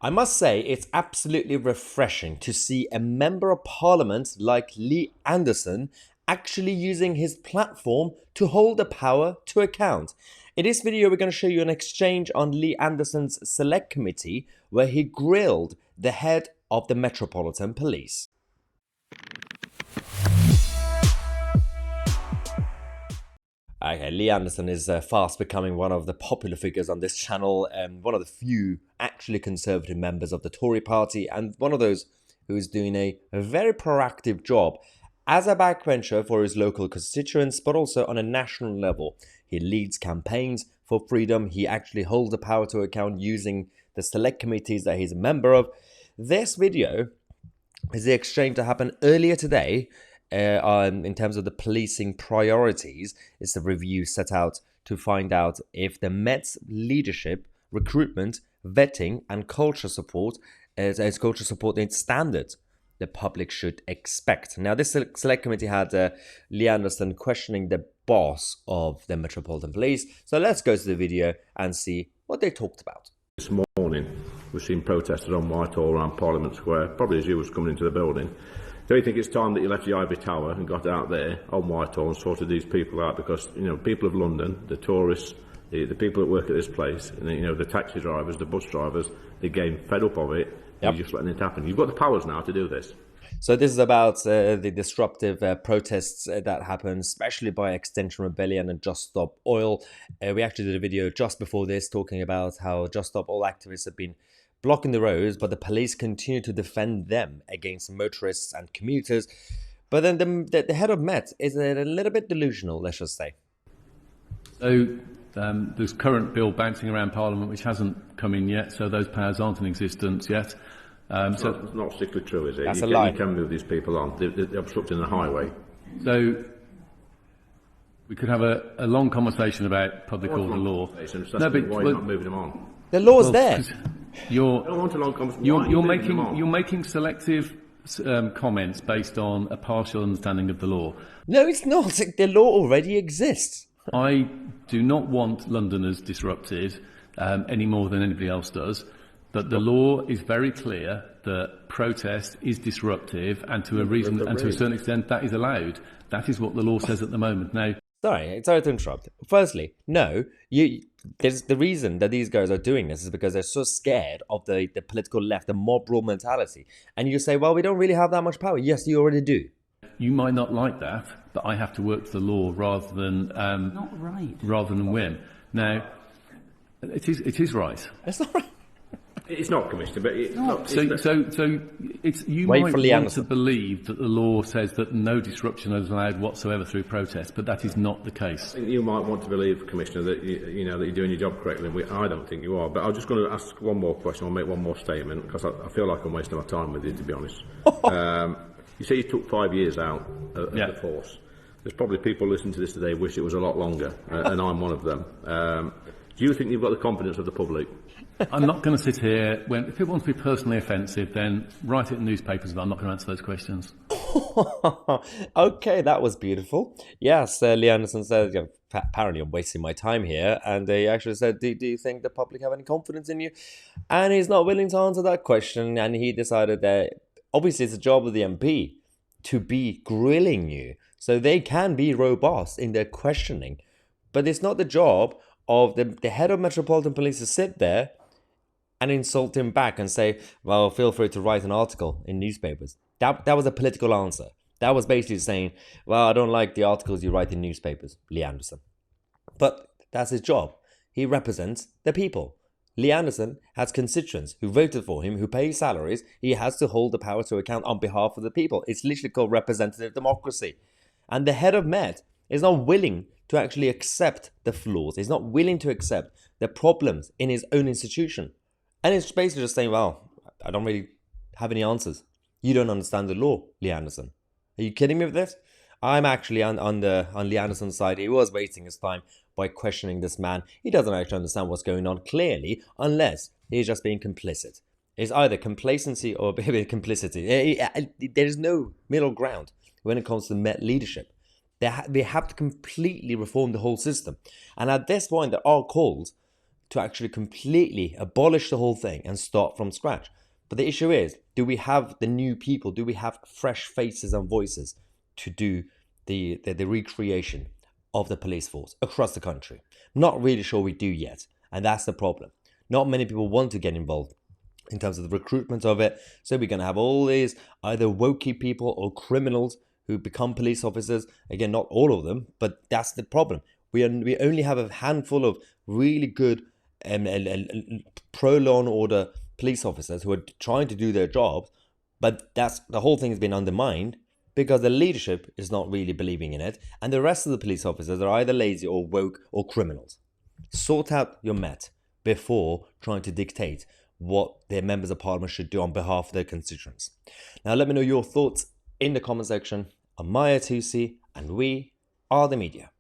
I must say it's absolutely refreshing to see a member of parliament like Lee Anderson actually using his platform to hold the power to account. In this video, we're going to show you an exchange on Lee Anderson's select committee where he grilled the head of the Metropolitan Police. Okay, Lee Anderson is fast becoming one of the popular figures on this channel and one of the few actually conservative members of the Tory party, and one of those who is doing a very proactive job as a backbencher for his local constituents, but also on a national level. He leads campaigns for freedom. He actually holds the power to account using the select committees that he's a member of. This video is the exchange that happened earlier today. In terms of the policing priorities, it's the review set out to find out if the Met's leadership, recruitment, vetting and culture support as culture support standards the public should expect. Now, this select committee had Lee Anderson questioning the boss of the Metropolitan Police. So let's go to the video and see what they talked about. This morning, we've seen protesters on Whitehall around Parliament Square, probably as you was coming into the building. Do you think it's time that you left the Ivory Tower and got out there on Whitehall and sorted these people out? Because, you know, people of London, the tourists, the people that work at this place, and, you know, the taxi drivers, the bus drivers, they're getting fed up of it. Yep. You're just letting it happen. You've got the powers now to do this. So this is about the disruptive protests that happened, especially by Extinction Rebellion and Just Stop Oil. We actually did a video just before this talking about how Just Stop Oil activists have been blocking the roads, but the police continue to defend them against motorists and commuters. But then the head of Met is a little bit delusional, let's just say. So there's current bill bouncing around Parliament which hasn't come in yet, so those powers aren't in existence yet. It's not strictly true, is it? That's a lie. You can move these people on. They're obstructing the highway. So we could have a long conversation about public order law. No, but why are you not moving them on? The law's there. You're making making selective comments based on a partial understanding of the law. No, it's not. The law already exists. I do not want Londoners disrupted any more than anybody else does, but the law is very clear that protest is disruptive, and to a certain extent that is allowed. That is what the law says at the moment. Now, Sorry to interrupt. Firstly, no, there's the reason that these guys are doing this is because they're so scared of the political left, the mob rule mentality. And you say, well, we don't really have that much power. Yes, you already do. You might not like that, but I have to work to the law rather than rather than whim. Now, it is right. It's not right. It's not, Commissioner, but it's not. You might want to believe that the law says that no disruption is allowed whatsoever through protest, but that is not the case. I think you might want to believe, Commissioner, that you know that you're doing your job correctly. I don't think you are. But I'm just going to ask one more question. I'll make one more statement because I feel like I'm wasting my time with you, to be honest. You say you took 5 years out of the force. There's probably people listening to this today wish it was a lot longer, and I'm one of them. Do you think you've got the confidence of the public? I'm not going to sit here. If people want to be personally offensive, then write it in newspapers, but I'm not going to answer those questions. Okay, that was beautiful. Yes, Lee Anderson said, apparently I'm wasting my time here. And he actually said, do you think the public have any confidence in you? And he's not willing to answer that question. And he decided that obviously it's the job of the MP to be grilling you. So they can be robust in their questioning. But it's not the job of the head of Metropolitan Police to sit there and insult him back and say, well, feel free to write an article in newspapers. That was a political answer. That was basically saying, well, I don't like the articles you write in newspapers, Lee Anderson. But that's his job. He represents the people. Lee Anderson has constituents who voted for him, who pay salaries. He has to hold the power to account on behalf of the people. It's literally called representative democracy. And the head of Met is not willing to actually accept the flaws. He's not willing to accept the problems in his own institution. And it's basically just saying, well, I don't really have any answers. You don't understand the law, Lee Anderson. Are you kidding me with this? I'm actually on Lee Anderson's side. He was wasting his time by questioning this man. He doesn't actually understand what's going on clearly, unless he's just being complicit. It's either complacency or complicity. There is no middle ground when it comes to Met leadership. They have to completely reform the whole system. And at this point, there are calls to actually completely abolish the whole thing and start from scratch. But the issue is, do we have the new people? Do we have fresh faces and voices to do the recreation of the police force across the country? Not really sure we do yet. And that's the problem. Not many people want to get involved in terms of the recruitment of it. So we're going to have all these either wokey people or criminals who become police officers. Again, not all of them, but that's the problem. We only have a handful of really good pro-law and order police officers who are trying to do their jobs, but the whole thing has been undermined because the leadership is not really believing in it, and the rest of the police officers are either lazy or woke or criminals. Sort out your Met before trying to dictate what their members of parliament should do on behalf of their constituents. Now, let me know your thoughts in the comment section. I'm Mahyar Tousi, and we are the media.